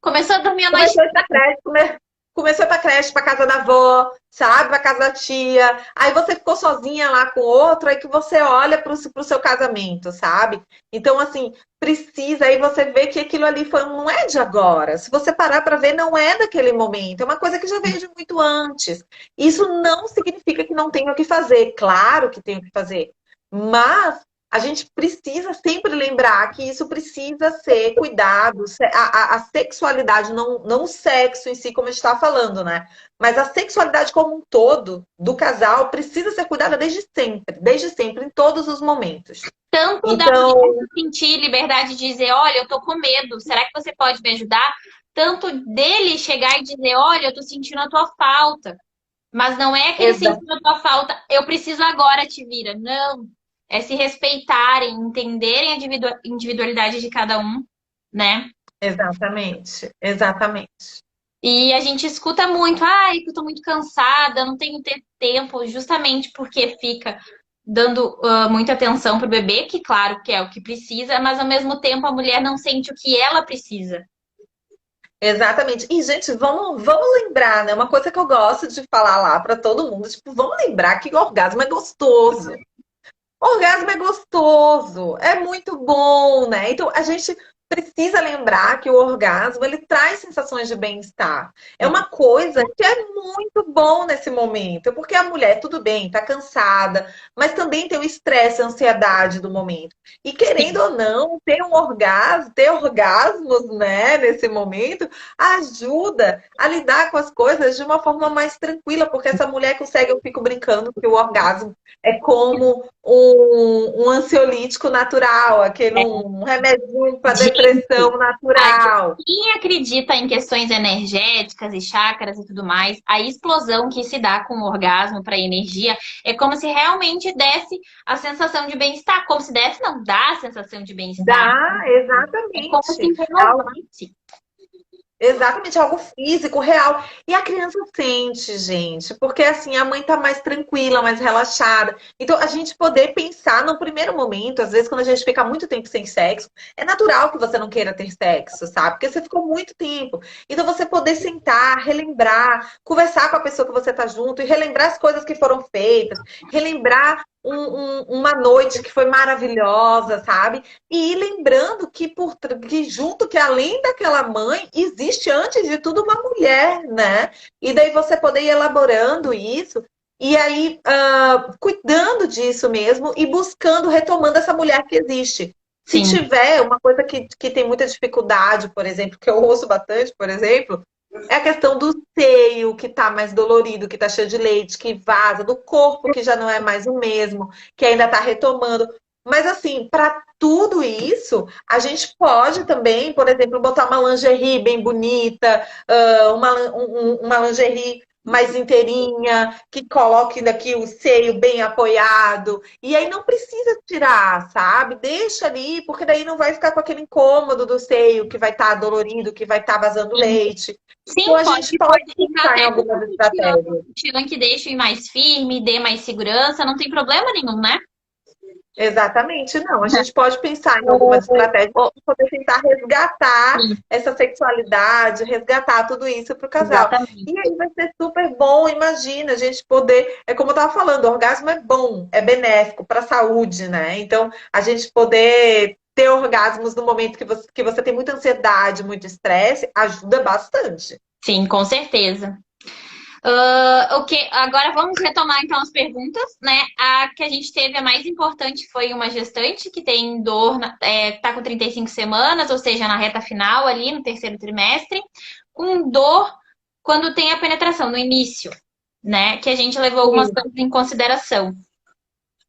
Começou a dormir a noite Começou a ir pra creche, começou a ir pra creche, pra casa da avó, sabe? Pra casa da tia. Aí você ficou sozinha lá com outro, aí que você olha pro seu casamento, sabe? Então, assim, precisa, aí você vê que aquilo ali não é de agora. Se você parar pra ver, não é daquele momento. É uma coisa que já veio de muito antes. Isso não significa que não tenha o que fazer. Claro que tem o que fazer. Mas a gente precisa sempre lembrar que isso precisa ser cuidado. A sexualidade, não o sexo em si, como a gente está falando, né? Mas a sexualidade como um todo do casal precisa ser cuidada desde sempre, em todos os momentos. tanto da Então, mulher sentir liberdade de dizer, olha, eu tô com medo, será que você pode me ajudar? Tanto dele chegar e dizer, olha, eu tô sentindo a tua falta. Mas não é aquele exa- sentindo a tua falta, eu preciso agora, te vira. Não. É se respeitarem, entenderem a individualidade de cada um, né? exatamente, exatamente. E a gente escuta muito, ai, que eu tô muito cansada, não tenho tempo, justamente porque fica dando muita atenção pro bebê, que claro que é o que precisa, mas ao mesmo tempo a mulher não sente o que ela precisa. Exatamente. E, gente, vamos lembrar, né? Uma coisa que eu gosto de falar lá para todo mundo, tipo, vamos lembrar que o orgasmo é gostoso. Orgasmo é gostoso, é muito bom, né? Então a gente precisa lembrar que o orgasmo ele traz sensações de bem-estar. É uma coisa que é muito bom nesse momento, porque a mulher, tudo bem, tá cansada, mas também tem o estresse, a ansiedade do momento. E querendo Sim. ou não, ter um orgasmo, ter orgasmos, né, nesse momento, ajuda a lidar com as coisas de uma forma mais tranquila, porque essa mulher consegue, eu fico brincando que o orgasmo é como um ansiolítico natural, aquele um remedinho para Gente, depressão a- natural. quem acredita em questões energéticas e chakras e tudo mais, a explosão que se dá com o orgasmo para energia é como se realmente desse a sensação de bem-estar. Como se desse, não dá a sensação de bem-estar. Dá, É como se exatamente. renovasse. Exatamente, algo físico, real. E a criança sente, gente, porque assim a mãe tá mais tranquila, mais relaxada. Então, a gente poder pensar no primeiro momento, às vezes, quando a gente fica muito tempo sem sexo, é natural que você não queira ter sexo, sabe? Porque você ficou muito tempo. Então, você poder sentar, relembrar, conversar com a pessoa que você tá junto e relembrar as coisas que foram feitas, relembrar uma noite que foi maravilhosa, sabe? E ir lembrando que junto, que além daquela mãe, existe antes de tudo uma mulher, né? E daí você poder ir elaborando isso e aí cuidando disso mesmo e buscando, retomando essa mulher que existe. Se Sim, tiver uma coisa que tem muita dificuldade, por exemplo, que eu ouço bastante, por exemplo, é a questão do seio que tá mais dolorido, que tá cheio de leite, que vaza, do corpo que já não é mais o mesmo, que ainda tá retomando. Mas assim, para tudo isso, a gente pode também, por exemplo, botar uma lingerie bem bonita, uma lingerie mais inteirinha, que coloque daqui o seio bem apoiado. E aí não precisa tirar, sabe? Deixa ali, porque daí não vai ficar com aquele incômodo do seio que vai estar dolorido, que vai estar vazando sim. leite. Então Sim, a pode, gente pode pode ficar pensar em até com algumas um estratégias. sutiã que deixe mais firme, dê mais segurança, não tem problema nenhum, né? Exatamente, não. A gente pode pensar em algumas estratégias Oh, para poder tentar resgatar sim, essa sexualidade, resgatar tudo isso para o casal. exatamente. E aí vai ser super bom, imagina, a gente poder. É como eu estava falando, o orgasmo é bom, é benéfico para a saúde, né? Então, a gente poder ter orgasmos no momento que você tem muita ansiedade, muito estresse, ajuda bastante. Sim, com certeza. Ok, agora vamos retomar então as perguntas, né? A que a gente teve, a mais importante, foi uma gestante que tem dor, tá com 35 semanas, ou seja, na reta final ali, no terceiro trimestre, com dor quando tem a penetração, no início, né? Que a gente levou algumas Sim. coisas em consideração.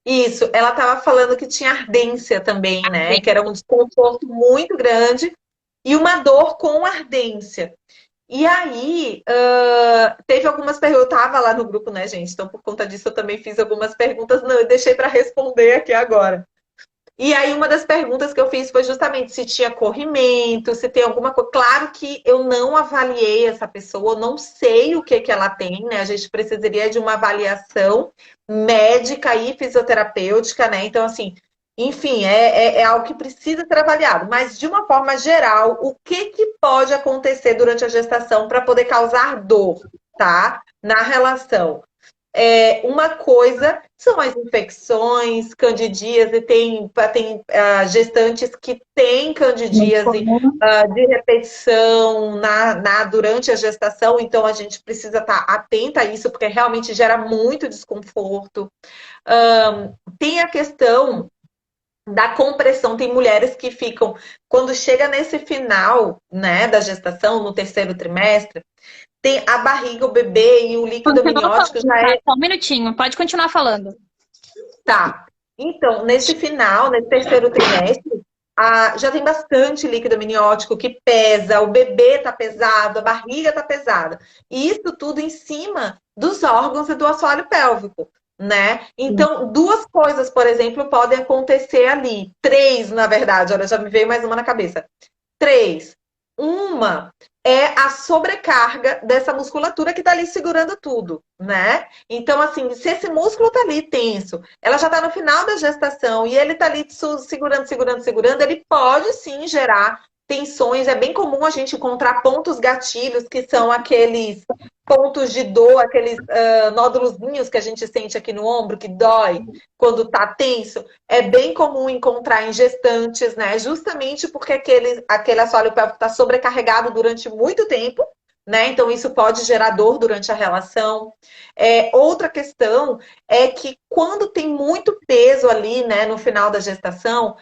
Isso, ela estava falando que tinha ardência também, né? Que era Ardência. um desconforto muito grande e uma dor com ardência. E aí, teve algumas perguntas. Eu estava lá no grupo, né, gente? Então, por conta disso, eu também fiz algumas perguntas. Não, eu deixei para responder aqui agora. E aí, uma das perguntas que eu fiz foi justamente se tinha corrimento, se tem alguma coisa. Claro que eu não avaliei essa pessoa, eu não sei o que que ela tem, né? A gente precisaria de uma avaliação médica e fisioterapêutica, né? Então, assim, enfim, é algo que precisa ser avaliado. Mas, de uma forma geral, o que que pode acontecer durante a gestação para poder causar dor, tá? Na relação. Uma coisa são as infecções, candidíase, tem gestantes que têm Muito candidíase comum. de repetição durante a gestação, então a gente precisa estar atenta a isso, porque realmente gera muito desconforto. Tem a questão da compressão, tem mulheres que ficam, quando chega nesse final, né, da gestação, no terceiro trimestre, tem a barriga, o bebê e o líquido Continua amniótico falando, já tá? é. Só um minutinho. Pode continuar falando. Tá. Então, nesse final, nesse terceiro trimestre, já tem bastante líquido amniótico que pesa, o bebê tá pesado, a barriga tá pesada. E isso tudo em cima dos órgãos e do assoalho pélvico, né? Então, duas coisas, por exemplo, podem acontecer ali. Três, na verdade, olha, já me veio mais uma na cabeça. Três. Uma é a sobrecarga dessa musculatura que está ali segurando tudo, né? Então, assim, se esse músculo está ali tenso, ela já está no final da gestação e ele está ali segurando, segurando, segurando, ele pode sim gerar tensões. É bem comum a gente encontrar pontos gatilhos, que são aqueles pontos de dor, aqueles nódulozinhos que a gente sente aqui no ombro, que dói quando está tenso. É bem comum encontrar em gestantes, né? Justamente porque aquele assoalho pélvico está sobrecarregado durante muito tempo, né? Então, isso pode gerar dor durante a relação. Outra questão é que quando tem muito peso ali, né, no final da gestação,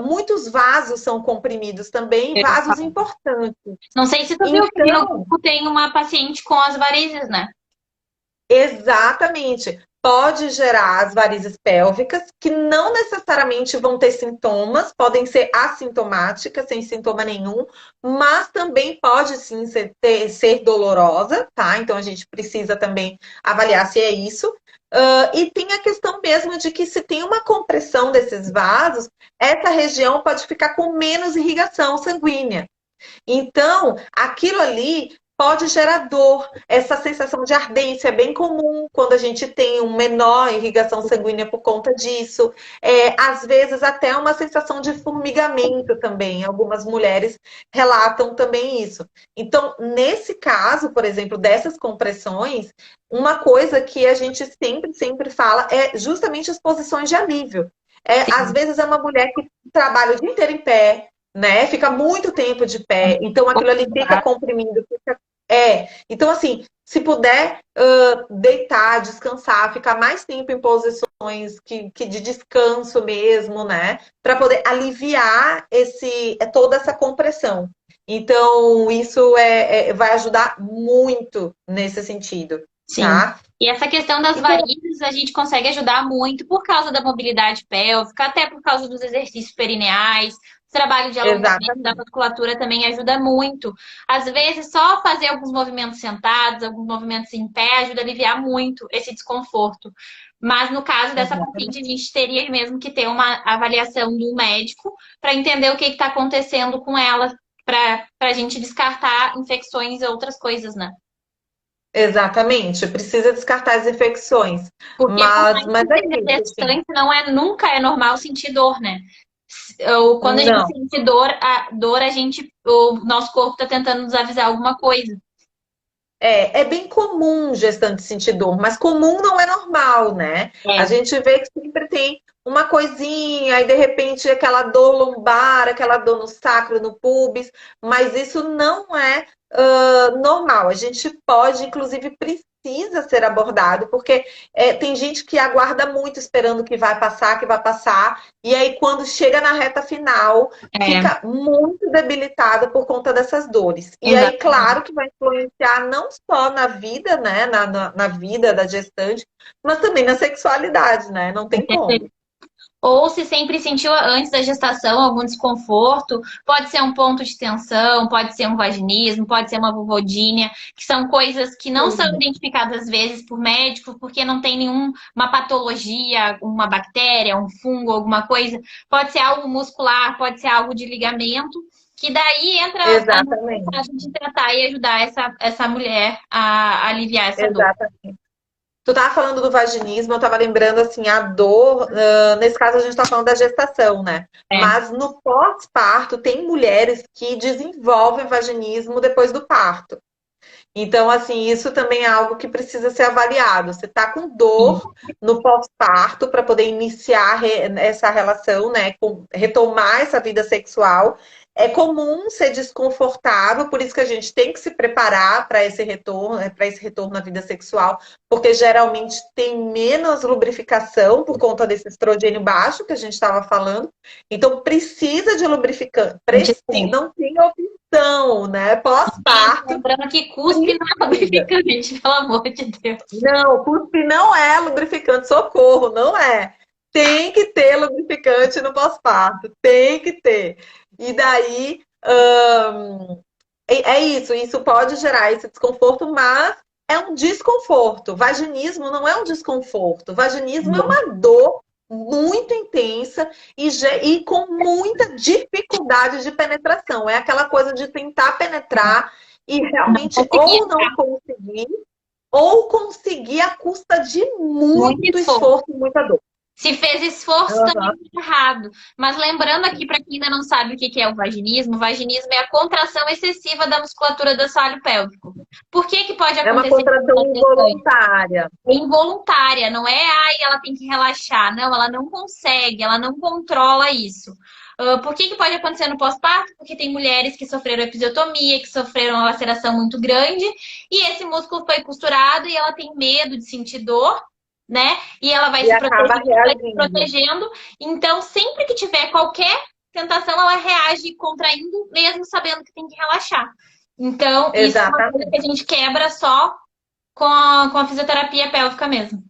muitos vasos são comprimidos também, vasos importantes. Não sei se tu viu que aqui no Então, grupo tem uma paciente com as varizes, né? exatamente. Pode gerar as varizes pélvicas, que não necessariamente vão ter sintomas, podem ser assintomáticas, sem sintoma nenhum, mas também pode sim ser dolorosa, tá? Então a gente precisa também avaliar se é isso. E tem a questão mesmo de que se tem uma compressão desses vasos, essa região pode ficar com menos irrigação sanguínea. Então, aquilo ali pode gerar dor. Essa sensação de ardência é bem comum quando a gente tem uma menor irrigação sanguínea por conta disso. Às vezes, até uma sensação de formigamento também. Algumas mulheres relatam também isso. Então, nesse caso, por exemplo, dessas compressões, uma coisa que a gente sempre, sempre fala é justamente as posições de alívio. Às Sim. vezes é uma mulher que trabalha o dia inteiro em pé, né? Fica muito tempo de pé, então aquilo ali fica comprimindo. Então, assim, se puder deitar, descansar, ficar mais tempo em posições que de descanso mesmo, né? Para poder aliviar toda essa compressão. Então, isso vai ajudar muito nesse sentido, Sim. tá? E essa questão das Então, varizes a gente consegue ajudar muito por causa da mobilidade pélvica, até por causa dos exercícios perineais. O trabalho de alongamento da exatamente. musculatura também ajuda muito. Às vezes, só fazer alguns movimentos sentados, alguns movimentos em pé, ajuda a aliviar muito esse desconforto. Mas no caso dessa paciente, a gente teria mesmo que ter uma avaliação do médico para entender o que está acontecendo com ela, para a gente descartar infecções e outras coisas, né? Exatamente, precisa descartar as infecções. Porque por Mas, mais mas que é seja isso, assim. gestante, nunca é normal sentir dor, né? Quando a gente Não. sente dor, o nosso corpo está tentando nos avisar alguma coisa. É bem comum gestante sentir dor, mas comum não é normal, né? A É, gente vê que sempre tem uma coisinha, aí de repente aquela dor lombar, aquela dor no sacro, no pubis, mas isso não é normal. A gente pode, inclusive, precisa ser abordado, porque tem gente que aguarda muito esperando que vai passar, e aí quando chega na reta final, É, fica muito debilitada por conta dessas dores. E aí, exatamente. claro que vai influenciar não só na vida, né, na vida da gestante, mas também na sexualidade, né? Não tem como. Ou se sempre sentiu antes da gestação algum desconforto, pode ser um ponto de tensão, pode ser um vaginismo, pode ser uma vulvodínia, que são coisas que não são Sim. identificadas às vezes por médico, porque não tem nenhuma patologia, uma bactéria, um fungo, alguma coisa. Pode ser algo muscular, pode ser algo de ligamento, que daí entra a Exatamente. necessidade de tratar e ajudar essa mulher a aliviar essa dor. Exatamente. Tu tava falando do vaginismo, eu tava lembrando assim, a dor, nesse caso a gente tá falando da gestação, né? É, Mas no pós-parto tem mulheres que desenvolvem vaginismo depois do parto. Então, assim, isso também é algo que precisa ser avaliado. Você tá com sim. dor no pós-parto para poder iniciar essa relação, né? Retomar essa vida sexual. É comum ser desconfortável, por isso que a gente tem que se preparar para esse retorno à vida sexual, porque geralmente tem menos lubrificação por conta desse estrogênio baixo que a gente estava falando. Então precisa de lubrificante, De precisa, não tem opção, né? Pós-parto lembrando que cuspe não é precisa. lubrificante, pelo amor de Deus. Não, cuspe não é lubrificante, socorro, não é. Tem que ter lubrificante no pós-parto, tem que ter. E daí, é isso pode gerar esse desconforto, mas é um desconforto. Vaginismo não é um desconforto. Vaginismo é uma dor muito intensa e com muita dificuldade de penetração. É aquela coisa de tentar penetrar e Não realmente conseguia. ou não conseguir, ou conseguir à custa de Muito muito esforço. esforço e muita dor. Se fez esforço, também Uhum. está errado. Mas lembrando aqui, para quem ainda não sabe o que é o vaginismo é a contração excessiva da musculatura do assoalho pélvico. Por que pode É uma acontecer isso contração na gestante? involuntária. É involuntária, não é, ai, ela tem que relaxar. Não, ela não consegue, ela não controla isso. Por que pode acontecer no pós-parto? Porque tem mulheres que sofreram episiotomia, que sofreram uma laceração muito grande, e esse músculo foi costurado e ela tem medo de sentir dor, né? E ela E acaba vai se reagindo. protegendo. Então, sempre que tiver qualquer tentação, ela reage contraindo, mesmo sabendo que tem que relaxar. Então, isso é uma coisa que a Exatamente. gente quebra só com a fisioterapia pélvica mesmo.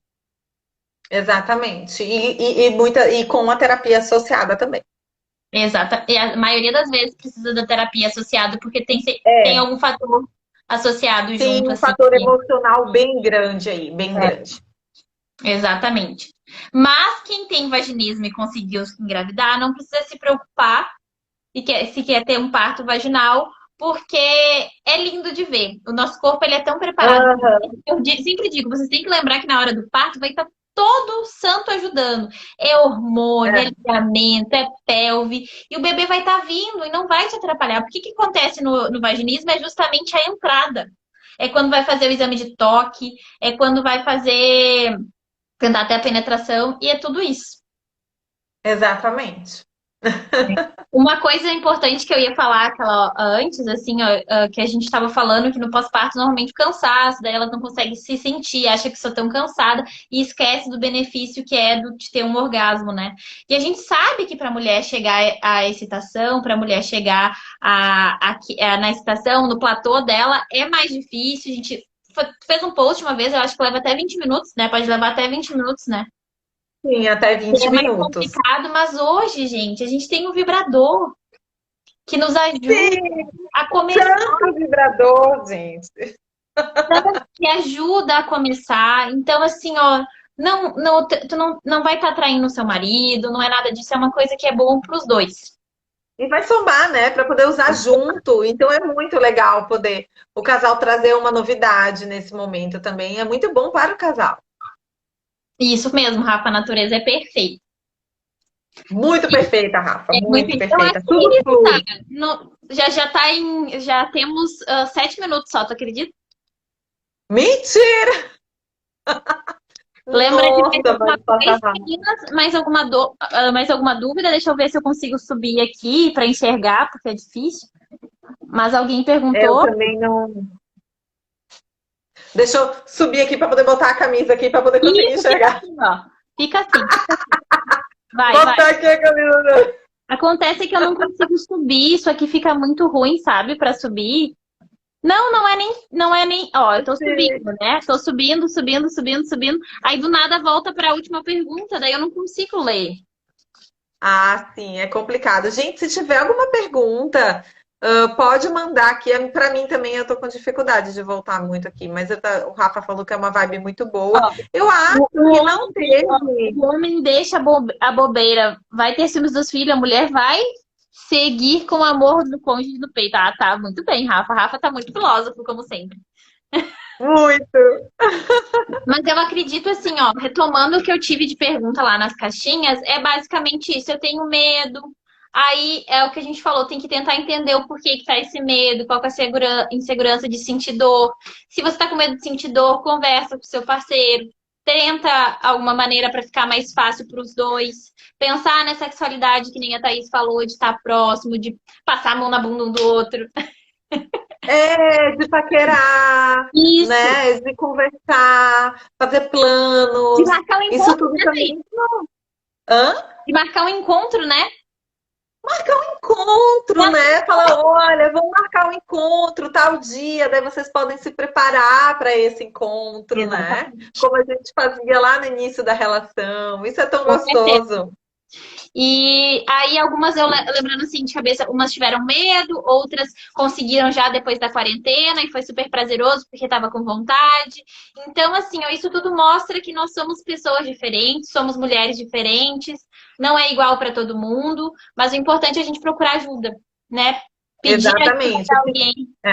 Exatamente. E com a terapia associada também. Exata. E a maioria das vezes precisa da terapia associada, porque tem É, algum fator associado tem junto, um assim. fator emocional bem grande aí, bem grande. Exatamente. Mas quem tem vaginismo e conseguiu engravidar, não precisa se preocupar se quer ter um parto vaginal, porque é lindo de ver. O nosso corpo ele é tão preparado. Aham, Sempre digo, vocês têm que lembrar que na hora do parto vai estar todo santo ajudando. É hormônio, é é, ligamento, é pelve. E o bebê vai estar vindo e não vai te atrapalhar. Porque o que acontece no vaginismo é justamente a entrada. É quando vai fazer o exame de toque, é quando vai fazer, tentar ter a penetração, e é tudo isso. exatamente. Uma coisa importante que eu ia falar antes, assim, ó, que a gente estava falando que no pós-parto normalmente o cansaço, daí elas não conseguem se sentir, acha que só tão cansada e esquece do benefício que é de ter um orgasmo, né? E a gente sabe que para a mulher chegar à excitação, para a mulher chegar na excitação, no platô dela, é mais difícil. A gente fez um post uma vez, eu acho que leva até 20 minutos, né? Pode levar até 20 minutos, né? Sim, até 20 É mais minutos. complicado, mas hoje, gente, a gente tem um vibrador que nos ajuda Sim, a começar, tanto vibrador, gente. que ajuda a começar. Então, assim, ó, tu não vai estar traindo o seu marido, não é nada disso, é uma coisa que é bom para os dois. E vai somar, né, para poder usar junto. Então é muito legal poder o casal trazer uma novidade nesse momento também. É muito bom para o casal. Isso mesmo, Rafa, a natureza é perfeita. Muito perfeita, Rafa, É muito. muito Então, acho perfeita. que Tudo é isso, tá? flui. Já temos 7 minutos só, tu acredita? Mentira! Lembra de mais Nossa, vai alguma passar coisa, rápido. meninas? Mais alguma dúvida? Deixa eu ver se eu consigo subir aqui para enxergar, porque é difícil. Mas alguém Eu perguntou. também não. Deixa eu subir aqui para poder botar a camisa aqui para poder conseguir Isso, fica enxergar. assim, ó. Fica assim. Vai, vai. Botar aqui a camisa dele. Acontece que eu não consigo subir, isso aqui fica muito ruim, sabe, para subir. Não, não é nem, ó, eu tô subindo, né? Tô subindo, subindo, subindo, subindo. Aí do nada volta para a última pergunta, daí eu não consigo ler. Ah, sim, é complicado. Gente, se tiver alguma pergunta, pode mandar aqui. Para mim também, eu tô com dificuldade de voltar muito aqui, mas o Rafa falou que é uma vibe muito boa. Ó, Eu acho o que homem, não teve. o homem deixa a bobeira, vai ter ciúmes dos filhos, a mulher vai seguir com o amor do cônjuge no peito. Ah, tá, muito bem, Rafa. Rafa tá muito filósofo, como sempre. Muito. Mas eu acredito assim, ó, retomando o que eu tive de pergunta lá nas caixinhas, é basicamente isso. Eu tenho medo. Aí é o que a gente falou, tem que tentar entender o porquê que tá esse medo, qual que é a insegurança de sentir dor. Se você tá com medo de sentir dor, conversa com o seu parceiro, tenta alguma maneira para ficar mais fácil para os dois. Pensar na sexualidade, que nem a Thaís falou, de estar próximo, de passar a mão na bunda um do outro. É, de paquerar, Isso, né? De conversar, fazer de planos. marcar um Isso encontro, tudo né, Thaís? também. Hã? De marcar um encontro, né? Encontro, né? Falar, olha, vamos marcar um encontro tal dia, daí vocês podem se preparar para esse encontro, né? Exatamente. Como a gente fazia lá no início da relação. Isso é tão Com certeza. gostoso. E aí, algumas eu lembrando assim de cabeça, umas tiveram medo, outras conseguiram já depois da quarentena e foi super prazeroso porque estava com vontade. Então, assim, ó, isso tudo mostra que nós somos pessoas diferentes, somos mulheres diferentes, não é igual para todo mundo, mas o importante é a gente procurar ajuda, né? Pedir ajuda Exatamente. para alguém. É.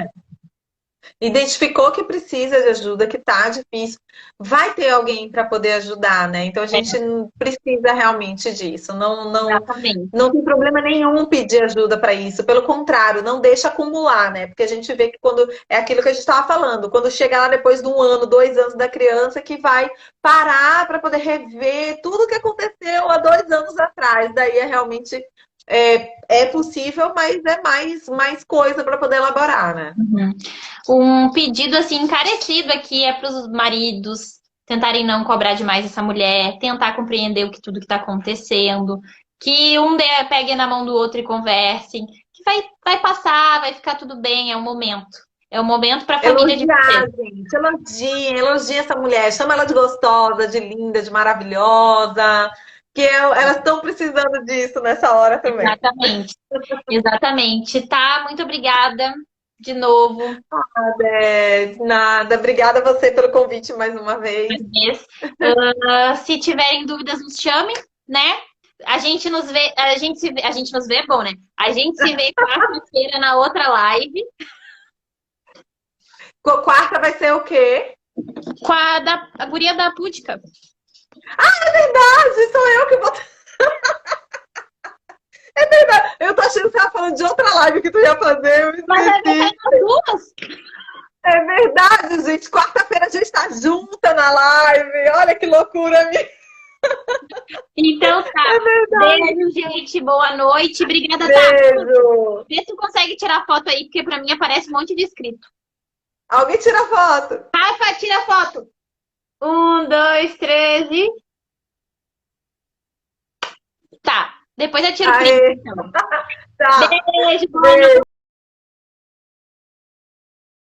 Identificou que precisa de ajuda, que tá difícil, vai ter alguém para poder ajudar, né? Então a É, gente precisa realmente disso. exatamente. Não tem problema nenhum pedir ajuda para isso. Pelo contrário, não deixa acumular, né? Porque a gente vê que quando é aquilo que a gente estava falando, quando chega lá depois de um ano, 2 anos da criança, que vai parar para poder rever tudo que aconteceu há 2 anos atrás. Daí é realmente é possível, mas é mais coisa para poder elaborar, né? Uhum. Um pedido assim encarecido aqui é para os maridos tentarem não cobrar demais essa mulher, tentar compreender tudo que está acontecendo, que pegue na mão do outro e conversem, que vai passar, vai ficar tudo bem, é um momento. É um momento para a família de Elogiar, vocês. gente. Elogia essa mulher. Chama ela de gostosa, de linda, de maravilhosa. Que elas estão precisando disso nessa hora também. Exatamente. Exatamente. Tá, muito obrigada de novo. Nada. Obrigada a você pelo convite mais uma vez. Se tiverem dúvidas, nos chamem, né? A gente nos vê, a gente nos vê, é bom, né? A gente se vê quarta-feira na outra live Quarta vai ser o quê? com a guria da Pudica. É verdade, sou eu que vou. É verdade. Eu tô achando que você tava falando de outra live que tu ia fazer, eu Mas é verdade, esqueci. as duas. É verdade, gente. Quarta-feira a gente tá junta na live. Olha que loucura, minha. Então tá. É verdade. Beijo, gente. Boa noite. Obrigada, tá? Beijo. Vê se tu consegue tirar foto aí, porque pra mim aparece um monte de inscrito. Alguém tira foto. Rafa, tira foto. 1, 2, 3 e. Tá. Depois eu tiro o print, Aê, então. tá. Beijo, boa noite. Beijo.